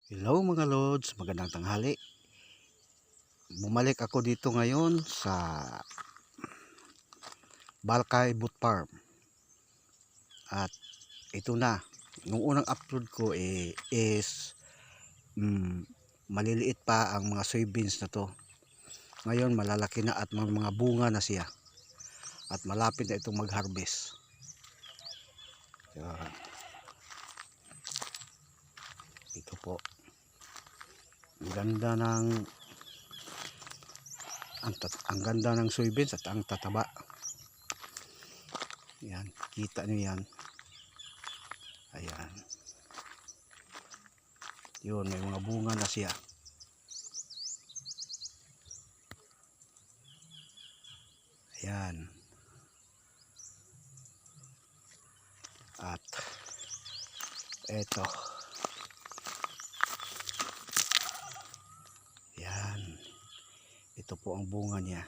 Hello mga Lods, magandang tanghali. Bumalik ako dito ngayon sa Balkay Boot Farm. At ito na, nung unang upload ko is maliliit pa ang mga soybeans na to. Ngayon malalaki na at mga bunga na siya. At malapit na itong mag-harvest. Ito po. Ang ganda ng ganda ng soybeans at ang tataba. Yan, kita nyo yan. Ayan. Yun, may mga bunga na siya. Ayan. At eto. Ayan. Ito po ang bunga niya.